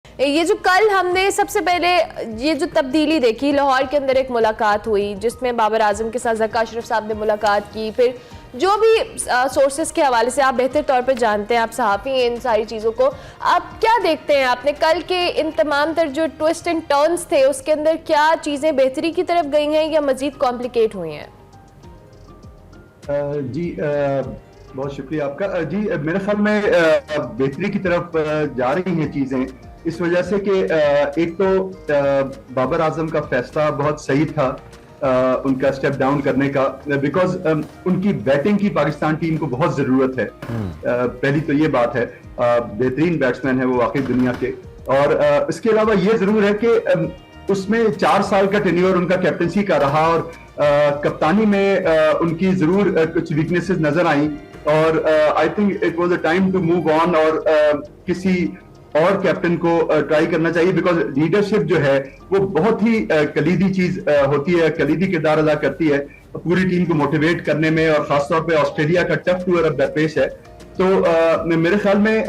ये जो कल हमने सबसे पहले ये जो तब्दीली देखी, लाहौर के अंदर एक मुलाकात हुई जिसमें बाबर आजम के साथ ज़का अशरफ साहब ने मुलाकात की, फिर जो भी सोर्सेस के हवाले से आप बेहतर तौर पे जानते हैं, आप सहाफ़ी हैं, इन सारी चीज़ों को आप क्या देखते हैं? आपने कल के इन तमाम तर जो ट्विस्ट एंड टर्न्स थे उसके अंदर क्या चीज़ें बेहतरी की तरफ गई हैं या मज़ीद कॉम्प्लिकेट हुई हैं? जी बहुत शुक्रिया आपका। जी मेरे ख्याल में बेहतरी की तरफ जा रही हैं चीज़ें, इस वजह से कि एक तो बाबर आजम का फैसला बहुत सही था उनका स्टेप डाउन करने का, बिकॉज उनकी बैटिंग की पाकिस्तान टीम को बहुत ज़रूरत है। पहली तो ये बात है, बेहतरीन बैट्समैन है वो वाकई दुनिया के। और इसके अलावा ये ज़रूर है कि उसमें 4 साल का टेन्योर उनका कैप्टनसी का रहा और कप्तानी में उनकी ज़रूर कुछ वीकनेसेस नजर आई और I think it was a time to move on और किसी और कैप्टन को ट्राई करना चाहिए, बिकॉज लीडरशिप जो है वो बहुत ही कलीदी चीज होती है, कलीदी किरदार अदा करती है पूरी टीम को मोटिवेट करने में, और खासतौर पे ऑस्ट्रेलिया का टफ टूर अब दरपेश है। तो मेरे ख्याल में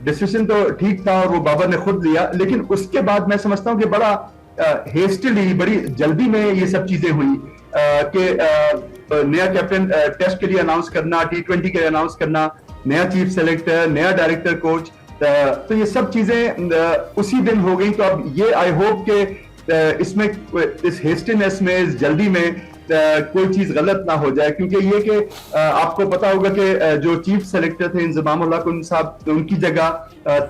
डिसीजन तो ठीक था और वो बाबर ने खुद लिया, लेकिन उसके बाद मैं समझता हूँ कि बड़ा हेस्टली, बड़ी जल्दी में ये सब चीजें हुई कि नया कैप्टन टेस्ट के लिए अनाउंस करना, T20 के लिए अनाउंस करना, नया चीफ सेलेक्टर, नया डायरेक्टर कोच, तो ये सब चीजें उसी दिन हो गई। तो अब ये आई होप कि इसमें इस हेस्टीनेस में, इस जल्दी में कोई चीज गलत ना हो जाए, क्योंकि ये कि आपको पता होगा कि जो चीफ सेलेक्टर थे इंजमाम उल हक साहब, उनकी जगह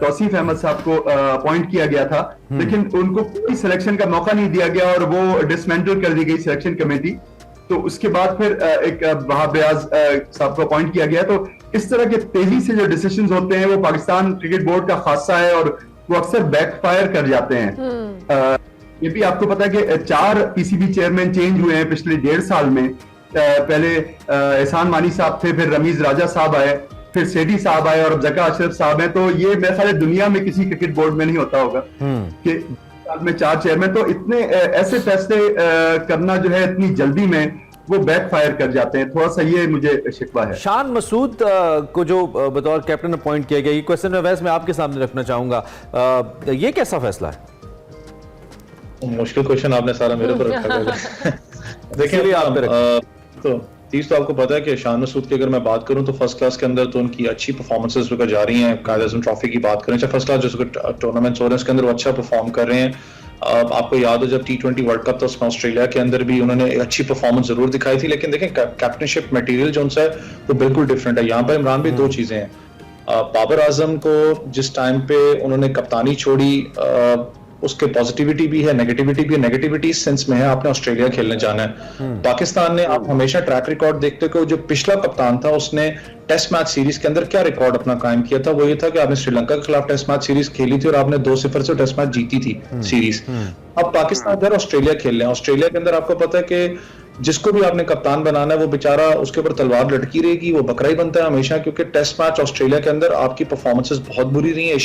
तौसीफ अहमद साहब को अपॉइंट किया गया था, लेकिन उनको कोई सिलेक्शन का मौका नहीं दिया गया और वो डिसमेंटल कर दी गई सिलेक्शन कमेटी। तो उसके बाद फिर एक बयाज साहब को अपॉइंट किया गया। तो इस तरह के तेजी से जो डिसीजंस होते हैं वो पाकिस्तान क्रिकेट बोर्ड का खासा है और वो अक्सर बैकफायर कर जाते हैं। ये भी आपको पता है कि 4 पीसीबी चेयरमैन चेंज हुए हैं पिछले 1.5 साल में। पहले एहसान मानी साहब थे, फिर रमीज राजा साहब आए, फिर सेठी साहब आए और अब ज़का अशरफ साहब हैं। तो ये मेरे ख्याल दुनिया में किसी क्रिकेट बोर्ड में नहीं होता होगा कि साल में 4 चेयरमैन। तो इतने ऐसे फैसले करना जो है इतनी जल्दी में, वो बैकफायर कर जाते हैं। थोड़ा सा ये मुझे शिकवा है। शान मसूद को जो बतौर कैप्टन अपॉइंट किया गया, ये क्वेश्चन वैसे मैं आपके सामने रखना चाहूंगा, ये कैसा फैसला है? मुश्किल क्वेश्चन आपने सारा मेरे ऊपर रखा है। देखिए तो चीज तो आपको पता है कि शान मसूद की अगर मैं बात करूं तो फर्स्ट क्लास के अंदर तो उनकी अच्छी परफॉर्मेंसेस होकर जा रही हैं। कायद आज़म ट्रॉफी की बात करें, फर्स्ट क्लास जो टूर्नामेंट्स हो रहे हैं उसके अंदर वो अच्छा परफॉर्म कर रहे हैं। आपको याद हो जब T20 वर्ल्ड कप था उसमें ऑस्ट्रेलिया के अंदर भी उन्होंने अच्छी परफॉर्मेंस जरूर दिखाई थी, लेकिन देखें कैप्टनशिप मटेरियल जो उनसा है वो बिल्कुल डिफरेंट है। यहाँ पर इमरान भी 2 चीजें हैं। बाबर आजम को जिस टाइम पे उन्होंने कप्तानी छोड़ी उसके पॉजिटिविटी भी है, नेगेटिविटी भी है। नेगेटिविटी इस सेंस में है, आपने ऑस्ट्रेलिया खेलने जाना है। पाकिस्तान ने, आप हमेशा ट्रैक रिकॉर्ड देखते हो, जो पिछला कप्तान था उसने टेस्ट मैच सीरीज के अंदर क्या रिकॉर्ड अपना कायम किया था, वो ये था कि आपने श्रीलंका के खिलाफ टेस्ट मैच सीरीज खेली थी और आपने 2-0 से टेस्ट मैच जीती थी सीरीज। अब पाकिस्तान इधर ऑस्ट्रेलिया खेल रहे हैं। ऑस्ट्रेलिया के अंदर आपको पता है कि जिसको भी आपने कप्तान बनाना है वो बेचारा, उसके ऊपर तलवार लटकी रहेगी, वो बकरा ही बनता है हमेशा, क्योंकि टेस्ट मैच ऑस्ट्रेलिया के अंदर आपकी परफॉर्मेंसेस बहुत बुरी रही है।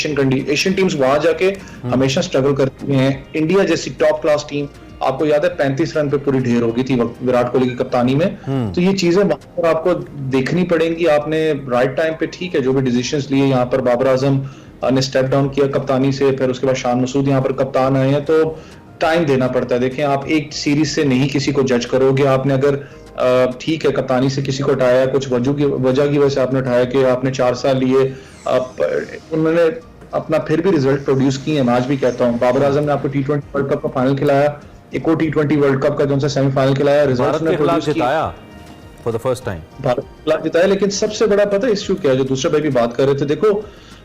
एशियन टीम्स वहां जाके हमेशा स्ट्रगल करती हैं। इंडिया जैसी टॉप क्लास टीम, आपको याद है 35 रन पे पूरी ढेर हो गई थी विराट कोहली की कप्तानी में। तो ये चीजें वहां पर आपको देखनी पड़ेंगी। आपने राइट टाइम पे, ठीक है, जो भी डिसीजंस लिए, यहाँ पर बाबर आजम ने स्टेप डाउन किया कप्तानी से, फिर उसके बाद शान मसूद यहाँ पर कप्तान आए हैं, तो टाइम देना पड़ता है। देखें, आप एक सीरीज से नहीं किसी को जज करोगे। आपने अगर ठीक है कप्तानी से किसी को उठाया, कुछ वजह की वजह से आपने उठाया कि आपने 4 साल लिए, उन्होंने अपना फिर भी रिजल्ट प्रोड्यूस किए। मैं आज भी कहता हूँ बाबर आजम ने आपको T20 वर्ल्ड कप का फाइनल खिलाया, एक और T20 वर्ल्ड कप का जो उनसे सेमीफाइनल खिलाया, रिजल्ट ने प्रोड्यूस किया for the first time, Bharat के खिलाफ जिताया। लेकिन सबसे बड़ा पता है इश्यू क्या है, जो दूसरे भाई भी बात कर रहे थे, देखो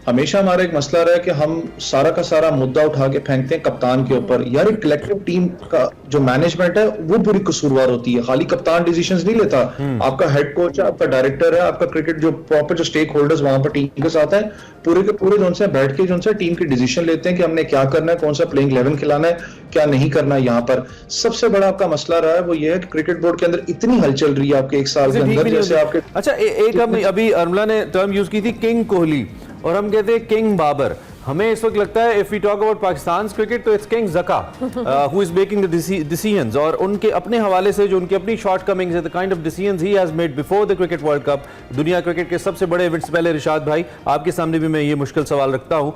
हमेशा हमारा एक मसला रहा है कि हम सारा का सारा मुद्दा उठा के फेंकते हैं कप्तान के ऊपर। यार एक कलेक्टिव टीम का जो मैनेजमेंट है वो पूरी कसूरवार होती है, खाली कप्तान डिसीजंस नहीं लेता। आपका हेड कोच है, आपका डायरेक्टर है, आपका क्रिकेट जो प्रॉपर जो स्टेक होल्डर्स वहां पर टीम के साथ है, पूरे के पूरे जो बैठ के जो टीम के डिसीजन लेते हैं कि हमने क्या करना है, कौन सा प्लेइंग 11 खिलाना है, क्या नहीं करना है। यहाँ पर सबसे बड़ा आपका मसला रहा है वो ये है कि क्रिकेट बोर्ड के अंदर इतनी हलचल रही है आपके 1 साल के अंदर, जैसे आपके अच्छा एक हम अभी अर्मला ने टर्म यूज की थी किंग कोहली, और हम कहते हैं किंग बाबर। हमें इस वक्त लगता है if we talk about Pakistan cricket तो it's king Zaka who is making the decisions, और उनके अपने हवाले से जो उनकी अपनी शॉर्ट कमिंग्स है, द काइंड ऑफ डिसीजंस ही has made before the cricket world cup, दुनिया क्रिकेट के सबसे बड़े इवेंट्स पहले। रिशाद भाई आपके सामने भी मैं ये मुश्किल सवाल रखता हूँ,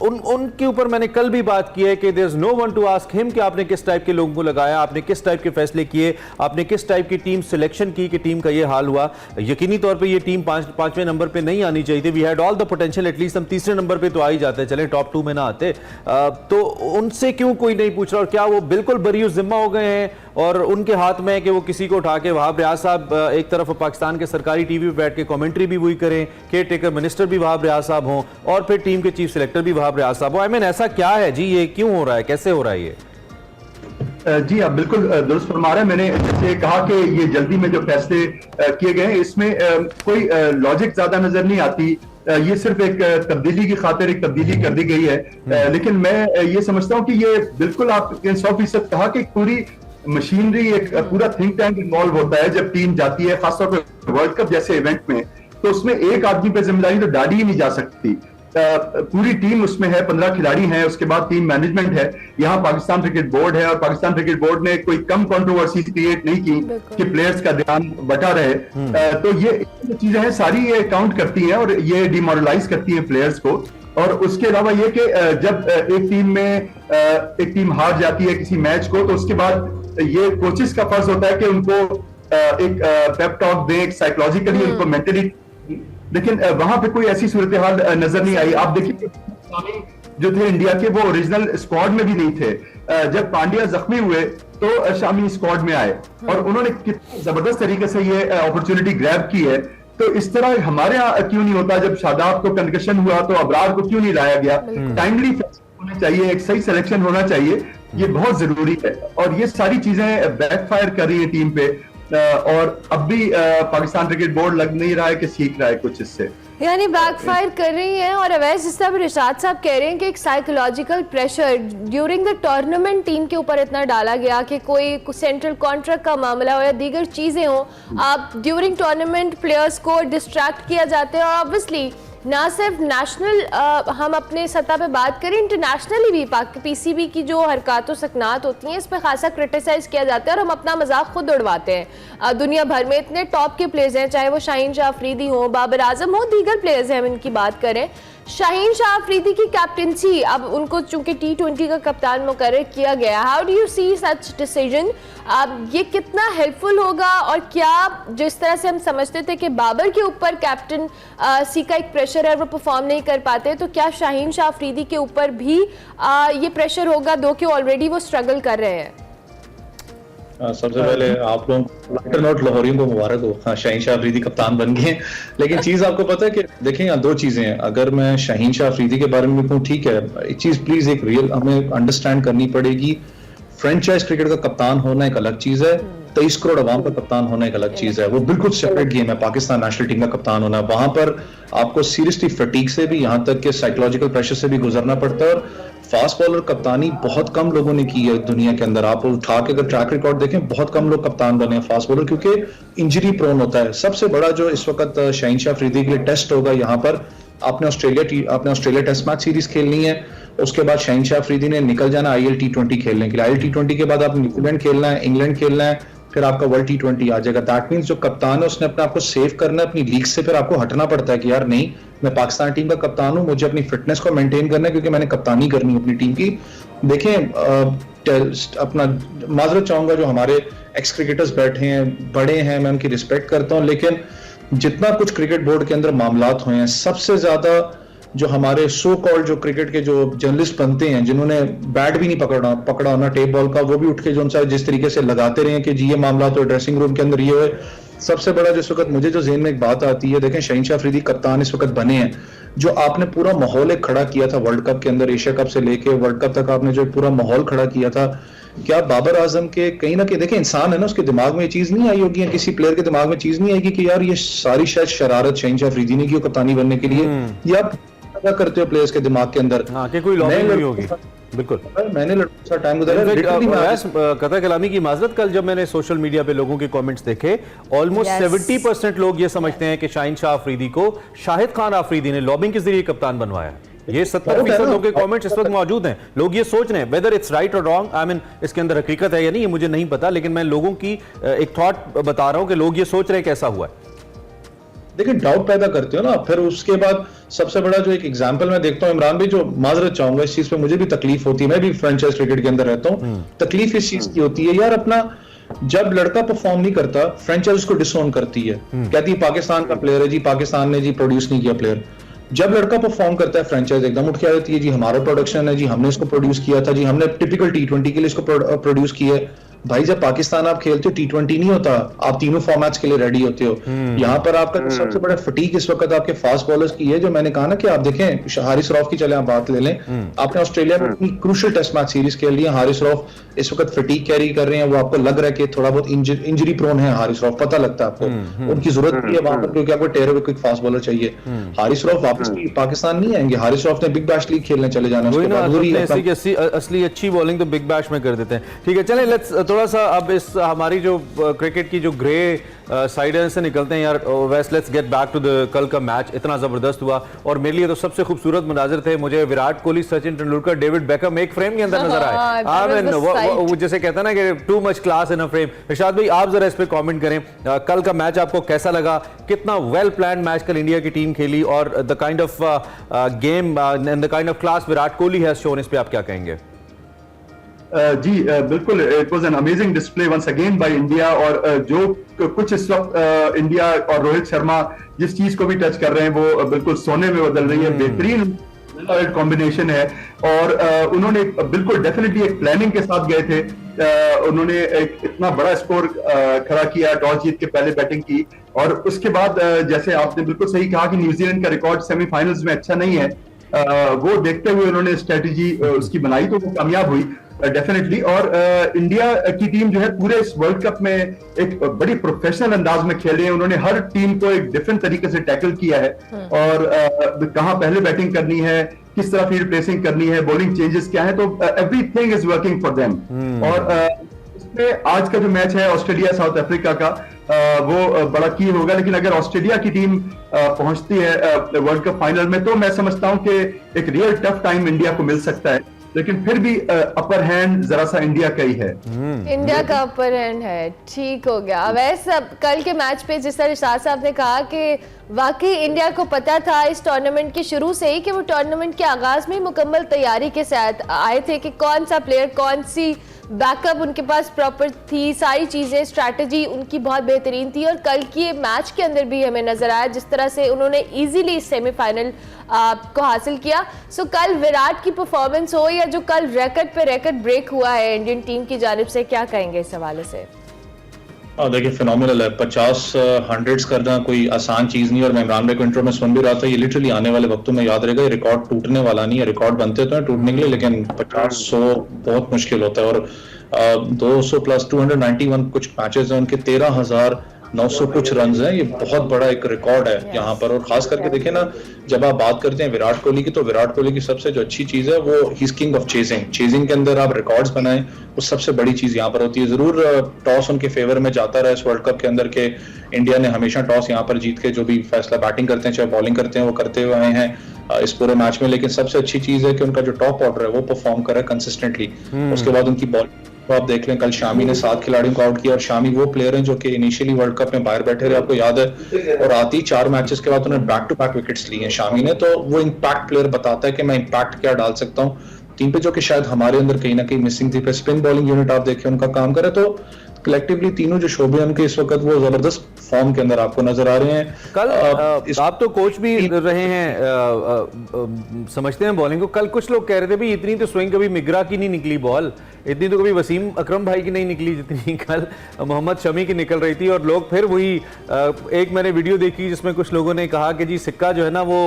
उनके ऊपर मैंने कल भी बात की है कि there is no one to ask him कि आपने किस टाइप के लोगों को लगाया, आपने किस टाइप के फैसले किए, आपने किस टाइप की टीम सिलेक्शन की कि टीम का ये हाल हुआ। यकीनी तौर पर ये टीम पांचवें नंबर पर नहीं आनी चाहिए थी, we had all the potential, at least हम तीसरे नंबर पर तो आ ही जाते, चले टॉप 2 में ना आते। तो उनसे क्यों कोई नहीं पूछ रहा, और क्या वो बिल्कुल बरी जिम्मा हो गए हैं और उनके हाथ में है कि वो किसी को उठा के वहाब रियाज साहब एक तरफ पाकिस्तान के सरकारी टीवी पे बैठ के कमेंट्री भी वही करें, केयर टेकर मिनिस्टर भी वहाब रियाज साहब हों और फिर टीम के चीफ सिलेक्टर भी वहाब रियाज साहब हो। आई मीन ऐसा क्या है जी, ये क्यों हो रहा है, कैसे हो रहा है ये? जी आप बिल्कुल दुरुस्त फरमा रहे हैं। मैंने जैसे कहा कि ये जल्दी में जो फैसले किए गए हैं इसमें कोई लॉजिक ज्यादा नजर नहीं आती, ये सिर्फ एक तब्दीली की खातिर एक तब्दीली कर दी गई है। लेकिन मैं ये समझता हूँ कि ये बिल्कुल आपने 100% कहा कि पूरी मशीनरी, एक पूरा थिंक टैंक इन्वॉल्व होता है जब टीम जाती है, खासतौर पर वर्ल्ड कप जैसे इवेंट में, तो उसमें एक आदमी पे जिम्मेदारी तो डाली ही नहीं जा सकती। पूरी टीम उसमें है, 15 खिलाड़ी हैं, उसके बाद टीम मैनेजमेंट है, यहाँ पाकिस्तान क्रिकेट बोर्ड है, और पाकिस्तान क्रिकेट बोर्ड ने कोई कम कंट्रोवर्सी क्रिएट नहीं की कि प्लेयर्स का ध्यान बटा रहे। तो ये चीजें हैं, सारी ये काउंट करती हैं और ये डिमोरलाइज करती हैं प्लेयर्स को। और उसके अलावा ये कि जब एक टीम हार जाती है किसी मैच को, तो उसके बाद ये कोचेस का फर्ज होता है कि उनको एक पेप टॉक दें, एक साइकोलॉजिकली उनको मेंटली, लेकिन वहां पे कोई ऐसी सूरत हाल नजर नहीं आई। आप देखिए जो थे इंडिया के, वो ओरिजिनल स्क्वाड में भी नहीं थे। जब पांड्या जख्मी हुए तो शामी स्क्वाड में आए और उन्होंने कितनी जबरदस्त तरीके से ये अपॉर्चुनिटी ग्रैब की है। तो इस तरह हमारे यहाँ क्यों नहीं होता? जब शादाब को कंकशन हुआ तो अबरार को क्यों नहीं लाया गया? टाइमली होना चाहिए, एक सही सिलेक्शन होना चाहिए, ये बहुत जरूरी है। और ये सारी चीजें बैकफायर कर रही है टीम पे, और अब भी पाकिस्तान क्रिकेट बोर्ड लग नहीं रहा है कि सीख रहा है कुछ इससे, यानी बैकफायर कर रही हैं। और अवैस जिस तरह रिशाद साहब कह रहे हैं कि एक psychological pressure during the tournament team के ऊपर इतना डाला गया कि कोई सेंट्रल कॉन्ट्रैक्ट का मामला हो या दीगर चीज़ें हो, आप ड्यूरिंग टूर्नामेंट प्लेयर्स को डिस्ट्रैक्ट किया जाते हैं। और ऑब्वियसली ना सिर्फ नेशनल, हम अपने सतह पे बात करें, इंटरनेशनली भी पीसीबी की जो हरकत व सकनात होती हैं इस पर खासा क्रिटिसाइज किया जाता है और हम अपना मजाक खुद उड़वाते हैं। दुनिया भर में इतने टॉप के प्लेयर्स हैं, चाहे वो शाहीन शाह अफरीदी हो, बाबर आजम हो, दीगर प्लेयर्स हैं, हम इनकी बात करें। शाहीन शाह अफरीदी की कैप्टनसी, अब उनको चूंकि T20 का कप्तान मुकर्रर किया गया, how do you see such decision? अब ये कितना हेल्पफुल होगा? और क्या जिस तरह से हम समझते थे कि बाबर के ऊपर कैप्टन सी का एक प्रेशर है, वो परफॉर्म नहीं कर पाते, तो क्या शाहीन शाह अफरीदी के ऊपर भी ये प्रेशर होगा, दो कि ऑलरेडी वो स्ट्रगल कर रहे हैं? सबसे पहले आप लोग नोट लाहौरियों को मुबारक हो, हाँ शाहीन शाह अफरीदी कप्तान बन गए। लेकिन चीज आपको पता है कि देखें यहाँ दो चीजें हैं। अगर मैं शाहीन शाह अफरीदी के बारे में कहूँ, ठीक है, एक चीज प्लीज एक रियल हमें अंडरस्टैंड करनी पड़ेगी, फ्रेंचाइज क्रिकेट का कप्तान होना एक अलग चीज है, 23 करोड़ अवाम का कप्तान होना एक अलग चीज है, वो बिल्कुल सेपरेट गेम है। पाकिस्तान नेशनल टीम का कप्तान होना, वहां पर आपको सीरियसली फटीग से भी, यहाँ तक कि साइकोलॉजिकल प्रेशर से भी गुजरना पड़ता है। और फास्ट बॉलर कप्तानी बहुत कम लोगों ने की है दुनिया के अंदर। आप उठा के अगर ट्रैक रिकॉर्ड देखें, बहुत कम लोग कप्तान बने हैं फास्ट बॉलर, क्योंकि इंजरी प्रोन होता है। सबसे बड़ा जो इस वक्त शाहीन शाह अफरीदी के लिए टेस्ट होगा, यहाँ पर आपने ऑस्ट्रेलिया टेस्ट मैच सीरीज खेलनी है, उसके बाद शाहीन शाह अफरीदी ने निकल जाना IL T20 खेलने के लिए। IL T20 के बाद आप न्यूजीलैंड खेलना है, इंग्लैंड खेलना है, फिर आपका वर्ल्ड T20 आ जाएगा। दैट मींस जो कप्तान है उसने अपने आप को सेव करना है अपनी लीग से, फिर आपको हटना पड़ता है कि यार नहीं, मैं पाकिस्तान टीम का कप्तान हूं, मुझे अपनी फिटनेस को मेंटेन करना है क्योंकि मैंने कप्तानी करनी है अपनी टीम की। देखें, अपना माजरत चाहूंगा जो हमारे एक्स क्रिकेटर्स बैठे हैं, बड़े हैं, मैं उनकी रिस्पेक्ट करता हूं, लेकिन जितना कुछ क्रिकेट बोर्ड के अंदर मामलात हुए हैं, सबसे ज्यादा जो हमारे सो कॉल्ड जो क्रिकेट के जो जर्नलिस्ट बनते हैं, जिन्होंने बैट भी नहीं पकड़ा होना टेप बॉल का, वो भी उठ के जो उनसे जिस तरीके से लगाते रहे कि जी ये मामला तो ड्रेसिंग रूम के अंदर ये हुए। सबसे बड़ा जिस वक्त मुझे जो ज़हन में एक बात आती है, देखें शाहीन शाह अफरीदी कप्तान इस वक्त बने हैं, जो आपने पूरा माहौल एक खड़ा किया था वर्ल्ड कप के अंदर, एशिया कप से लेके वर्ल्ड कप तक आपने जो पूरा माहौल खड़ा किया था, क्या बाबर आजम के कहीं ना कहीं, देखें इंसान है ना, उसके दिमाग में ये चीज नहीं आई होगी, या किसी प्लेयर के दिमाग में चीज नहीं आएगी कि यार ये सारी शायद शरारत शाहीन शाह अफरीदी ने की कप्तानी बनने के लिए, या क्या करते हो प्लेयर्स के दिमाग के अंदर, हाँ, कि कोई लॉबिंग नहीं होगी। बिल्कुल, मैंने लड़का टाइम गुजारा। कथा कलामी की माजरत, कल जब मैंने सोशल मीडिया पे लोगों के कमेंट्स देखे, ऑलमोस्ट 70% लोग ये समझते हैं कि शाहीन शाह अफरीदी को शाहिद खान अफरीदी ने लॉबिंग के जरिए कप्तान बनवाया। ये 70% लोगों के कमेंट्स इस वक्त मौजूद हैं। लोग ये सोच रहे हैं वेदर इट्स राइट और रॉन्ग, आई मीन इसके अंदर हकीकत है या नहीं ये मुझे नहीं पता, लेकिन मैं लोगों की एक थॉट बता रहा हूं कि लोग ये सोच रहे हैं कैसा हुआ है। देखिए डाउट पैदा करते हो ना, फिर उसके बाद सबसे बड़ा जो एक एग्जांपल मैं देखता हूँ, इमरान भाई जो माजरत चाहूंगा इस चीज पे, मुझे भी तकलीफ होती है, मैं भी फ्रेंचाइज क्रिकेट के अंदर रहता हूँ, तकलीफ इस चीज की होती है यार, अपना जब लड़का परफॉर्म नहीं करता फ्रेंचाइज उसको डिसओन करती है, कहती है पाकिस्तान का प्लेयर है जी, पाकिस्तान ने जी प्रोड्यूस नहीं किया प्लेयर। जब लड़का परफॉर्म करता है फ्रेंचाइज एकदम उठ के आ जाती है जी हमारा प्रोडक्शन है जी, हमने इसको प्रोड्यूस किया था जी, हमने टिपिकल T20 के लिए इसको प्रोड्यूस किया है। भाई जब पाकिस्तान आप खेलते हो T20 नहीं होता, आप तीनों फॉर्मेट्स के लिए रेडी होते हो। यहाँ पर आपका सबसे बड़ा फटीक इस वक्त आपके फास्ट बॉलर्स की है, जो मैंने कहा ना कि आप देखें हारिस रऊफ की चले आप बात ले लें, आपने ऑस्ट्रेलिया में इतनी क्रूशियल टेस्ट मैच सीरीज खेल लिया, हारिस रऊफ इस वक्त फटीक कैरी कर रहे हैं, वो आपको लग रहा है कि थोड़ा बहुत इंजरी प्रोन है हारिस रऊफ, पता लगता है आपको, उनकी जरूरत नहीं है वहां पर क्योंकि आपको टेरो क्विक फास्ट बॉलर चाहिए। हारिस रऊफ वापस पाकिस्तान नहीं आएंगे, हारिस रऊफ ने बिग बैश लीग खेलने चले जाना, असली अच्छी बॉलिंग तो बिग बैश में कर देते हैं। ठीक है चलें, लेट्स थोड़ा सा अब इस हमारी जो क्रिकेट की जो ग्रे साइड से निकलते हैं यार वैस, let's get back to the कल का मैच, इतना जबरदस्त हुआ और मेरे लिए तो सबसे खूबसूरत मनाजिर थे, मुझे विराट कोहली, सचिन तेंदुलकर, डेविड बेकहम एक फ्रेम के अंदर नजर आए। आई मीन वो जैसे कहते हैं ना कि too much class in a frame. Irshad भाई आप जरा इस पे कमेंट करें, कल का मैच आपको कैसा लगा, कितना वेल प्लान्ड मैच कल इंडिया की टीम खेली और the kind of game and the kind of class Virat Kohli has shown, इस पे आप क्या कहेंगे? जी बिल्कुल, it was an amazing display once again by India, और जो कुछ इस वक्त इंडिया और रोहित शर्मा जिस चीज को भी टच कर रहे हैं वो बिल्कुल सोने में बदल रही है, बेहतरीन कॉम्बिनेशन है। और उन्होंने बिल्कुल डेफिनेटली एक प्लानिंग के साथ गए थे, उन्होंने एक इतना बड़ा स्कोर खड़ा किया, टॉस जीत के पहले बैटिंग की, और उसके बाद जैसे आपने बिल्कुल सही कहा कि न्यूजीलैंड का रिकॉर्ड सेमीफाइनल्स में अच्छा नहीं है, वो देखते हुए उन्होंने स्ट्रेटेजी उसकी बनाई तो वो कामयाब हुई डेफिनेटली। और इंडिया की टीम जो है पूरे इस वर्ल्ड कप में एक बड़ी प्रोफेशनल अंदाज में खेले हैं, उन्होंने हर टीम को एक डिफरेंट तरीके से टैकल किया है, और कहां पहले बैटिंग करनी है, किस तरह फील्ड प्लेसिंग करनी है, बॉलिंग चेंजेस क्या है, तो everything is working for them. और इसमें आज का जो मैच है ऑस्ट्रेलिया साउथ अफ्रीका का, वो बड़ा की होगा, लेकिन अगर ऑस्ट्रेलिया की टीम पहुंचती है वर्ल्ड कप फाइनल में तो मैं समझता हूं कि एक रियल टफ टाइम इंडिया को मिल सकता है, लेकिन फिर भी अपर हैंड जरा सा इंडिया का ही है। इंडिया का अपर हैंड है, ठीक हो गया। वैसे कल के मैच पे जिस तरह इरशाद साहब ने कहा कि वाकई इंडिया को पता था इस टूर्नामेंट के शुरू से ही कि वो टूर्नामेंट के आगाज में मुकम्मल तैयारी के साथ आए थे कि कौन सा प्लेयर, कौन सी बैकअप उनके पास प्रॉपर थी, सारी चीज़ें, स्ट्रैटेजी उनकी बहुत बेहतरीन थी। और कल की मैच के अंदर भी हमें नजर आया जिस तरह से उन्होंने इजीली सेमीफाइनल को हासिल किया। सो कल विराट की परफॉर्मेंस हो या जो कल रिकॉर्ड पे रिकॉर्ड ब्रेक हुआ है इंडियन टीम की जानिब से, क्या कहेंगे इस हवाले से? देखिए फिनोमिनल है, 50 100s करना कोई आसान चीज नहीं, और मैं इमरान भाई को इंट्रो में सुन भी रहा था, ये लिटरली आने वाले वक्तों में याद रहेगा, ये रिकॉर्ड टूटने वाला नहीं है, रिकॉर्ड बनते तो हैं टूटने के लिए, लेकिन 50-100 बहुत मुश्किल होता है। और 200 प्लस 291 कुछ मैचेस हैं उनके, 13,900 कुछ रन हैं, ये बहुत बड़ा एक रिकॉर्ड है यहाँ पर। और खास करके देखें ना, जब आप बात करते हैं विराट कोहली की, तो विराट कोहली की सबसे जो अच्छी चीज है वो he is king of chasing, chasing के अंदर आप रिकॉर्ड्स बनाएं, वो सबसे बड़ी चीज यहाँ पर होती है। जरूर टॉस उनके फेवर में जाता रहा इस वर्ल्ड कप के अंदर के इंडिया ने हमेशा टॉस यहाँ पर जीत के जो भी फैसला बैटिंग करते हैं चाहे बॉलिंग करते हैं वो करते हुए आए हैं इस पूरे मैच में, लेकिन सबसे अच्छी चीज है कि उनका जो टॉप ऑर्डर है वो परफॉर्म कर रहा है कंसिस्टेंटली। उसके बाद उनकी बॉलिंग तो आप देख लें, कल शामी ने 7 खिलाड़ियों को आउट किया, और शामी वो प्लेयर हैं जो कि इनिशियली वर्ल्ड कप में बाहर बैठे रहे, आपको याद है, और आती 4 मैचेस के बाद उन्होंने बैक टू बैक विकेट्स लिए हैं शामी ने, तो वो इम्पैक्ट प्लेयर बताता है कि मैं इम्पैक्ट क्या डाल सकता हूँ टीम पे, जो कि शायद हमारे अंदर कहीं ना कहीं मिसिंग थी। पे स्पिन बॉलिंग यूनिट आप देखें उनका काम करे, तो कलेक्टिवली तीनों जो शोबे उनके इस वक्त वो जबरदस्त फॉर्म के अंदर आपको नजर आ रहे हैं। कल आप तो कोच भी रहे हैं, समझते हैं बॉलिंग को, कल कुछ लोग कह रहे थे भी इतनी तो स्विंग कभी मिगरा की नहीं निकली बॉल, इतनी तो कभी वसीम अकरम भाई की नहीं निकली जितनी कल मोहम्मद शमी की निकल रही थी। और लोग फिर वही एक मैंने वीडियो देखी जिसमें कुछ लोगों ने कहा कि जी सिक्का जो है ना वो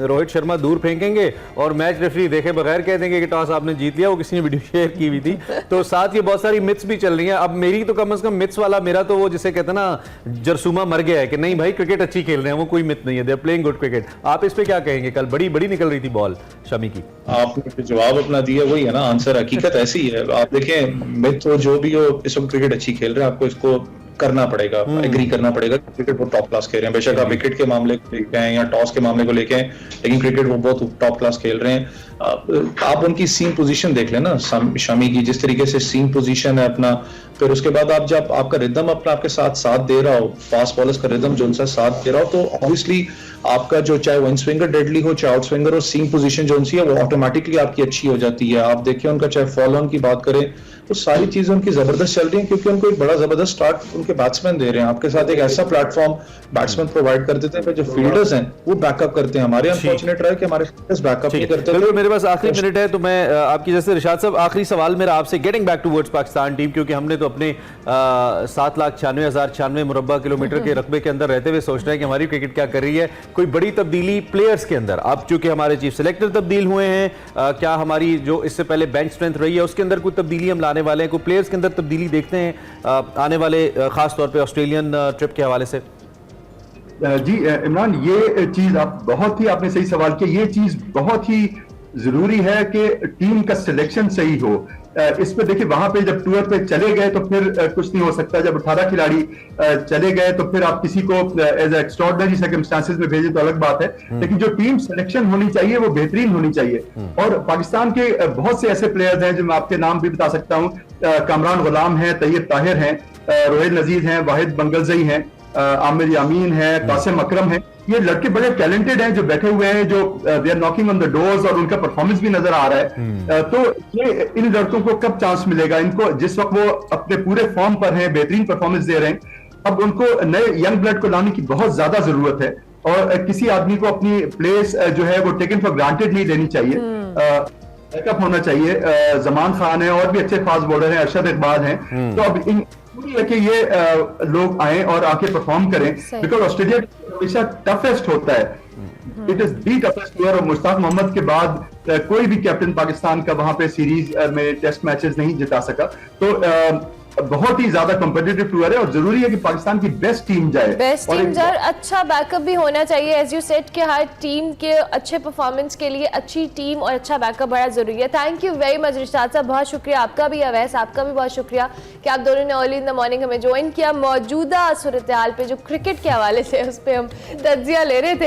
रोहित शर्मा दूर फेंकेंगे और मैच रेफरी देखे बगैर कह देंगे कि टॉस आपने जीत लिया, वो किसी ने वीडियो शेयर की हुई थी। तो साथ ये बहुत सारी मिथ्स भी चल रही हैं। अब मेरी तो कम से कम मिथ्स वाला मेरा तो वो जिसे कहते हैं ना जरसूमा मर गया है कि नहीं भाई क्रिकेट अच्छी खेल रहे हैं, वो कोई मिथ नहीं है, they are playing good cricket. आप इस पे क्या कहेंगे? कल बड़ी बड़ी निकल रही थी बॉल शमी की। आपने जवाब अपना दिया, वही है ना आंसर, हकीकत ऐसी है। आप देखें मिथ हो जो भी हो, इस वक्त क्रिकेट अच्छी खेल रहे हैं, आपको इसको करना पड़ेगा, एग्री करना पड़ेगा क्रिकेट वो टॉप क्लास खेल रहे हैं। बेशक आप विकेट के मामले को लेके आए या टॉस के मामले को लेके आए, लेकिन क्रिकेट वो बहुत टॉप क्लास खेल रहे हैं। आप उनकी सीम पोजीशन देख लें ना, शमी की जिस तरीके से सीम पोजीशन है अपना, फिर उसके बाद आप जब आपका रिदम अपना आपके साथ दे रहा हो, फास्ट बॉलर्स का रिदम जो उनसे साथ दे रहा हो, तो ऑब्वियसली आपका जो चाहे वो इन स्विंगर डेडली हो, चाहे आउट स्विंगर हो, सीम पोजीशन जो उनकी है वो ऑटोमेटिकली आपकी अच्छी हो जाती है। आप देखिए उनका चाहे फॉलो ऑन की बात करें, तो सारी चीजें उनकी जबरदस्त चल रही हैं, क्योंकि उनको एक बड़ा जबरदस्त स्टार्ट उनके बैट्समैन दे रहे हैं। आपके साथ एक ऐसा प्लेटफॉर्म बैट्समैन प्रोवाइड कर देते हैं, जो फील्डर्स हैं वो बैकअप करते हैं। हमारे अनफॉर्चुनेट रहा है कि हमारे फील्डर्स बैकअप नहीं करते। बिल्कुल, मेरे पास आखिरी मिनट है, तो मैं आपकी जैसे रिशाद साहब आखिरी सवाल मेरा आपसे, getting back towards Pakistan team, क्योंकि हमने तो अपने 7,96,096 मुरब्बा किलोमीटर के रकबे के अंदर रहते हुए सोच रहे हैं कि हमारी क्रिकेट क्या कर रही है। कोई बड़ी तब्दीली प्लेयर्स के अंदर, अब चूंकि हमारे चीफ सेलेक्टर तब्दील हुए हैं, क्या हमारी जो इससे पहले बेंच स्ट्रेंथ रही है उसके अंदर कोई तब्दीली हम लाने वाले हैं? कोई प्लेयर्स के अंदर तब्दीली देखते हैं आने वाले खास तौर पे ऑस्ट्रेलियन ट्रिप के हवाले से? जी इमरान, ये चीज आपने सही सवाल किया। ये चीज बहुत ही जरूरी है कि टीम का सिलेक्शन सही हो। इस पे देखिए, वहां पे जब टूर पे चले गए तो फिर कुछ नहीं हो सकता। जब 18 खिलाड़ी चले गए तो फिर आप किसी को एज एक्स्ट्राऑर्डिनरी सर्कमस्टांसेस में भेजें तो अलग बात है, लेकिन जो टीम सिलेक्शन होनी चाहिए वो बेहतरीन होनी चाहिए। और पाकिस्तान के बहुत से ऐसे प्लेयर्स हैं जो मैं आपके नाम भी बता सकता हूँ। कामरान गुलाम है, तैयब ताहिर हैं, रोहित नजीर हैं, वाहिद बंगलजई हैं, आमिर यामीन है, कासिम अकरम है। ये लड़के बड़े टैलेंटेड हैं जो बैठे हुए हैं, जो they are knocking on the doors, और उनका परफॉर्मेंस भी नजर आ रहा है। तो ये इन लड़कों को कब चांस मिलेगा? इनको जिस वक्त वो अपने पूरे फॉर्म पर हैं, बेहतरीन परफॉर्मेंस दे रहे हैं, अब उनको नए यंग ब्लड को लाने की बहुत ज्यादा जरूरत है। और किसी आदमी को अपनी प्लेस जो है वो टेकन फॉर ग्रांटेड नहीं लेनी चाहिए। बैकअप होना चाहिए। जमान खान है, और भी अच्छे फास्ट बॉलर हैं, अरशद इकबाल हैं। तो अब इन कि ये लोग आए और आके परफॉर्म करें, बिकॉज ऑस्ट्रेलिया हमेशा टफेस्ट होता है। It is the toughest tour, और मुश्ताक मोहम्मद के बाद कोई भी कैप्टन पाकिस्तान का वहां पे सीरीज में टेस्ट मैचेस नहीं जिता सका। तो बहुत ही ज्यादा कॉम्पिटिटिव टूर है, और जरूरी है कि पाकिस्तान की बेस्ट टीम जाए। बेस्ट टीम जाए, अच्छा बैकअप भी होना चाहिए। एज यू सेड कि हर टीम के अच्छे परफॉर्मेंस के लिए अच्छी टीम और अच्छा बैकअप बड़ा जरूरी है। Thank you very much Rishad साहब, बहुत शुक्रिया आपका भी, अवैस आपका भी बहुत शुक्रिया कि आप दोनों ने अर्ली इन द मॉर्निंग हमें ज्वाइन किया। मौजूदा सूरत हाल पे जो क्रिकेट के हवाले से उस पर हम तज्जिया ले रहे थे।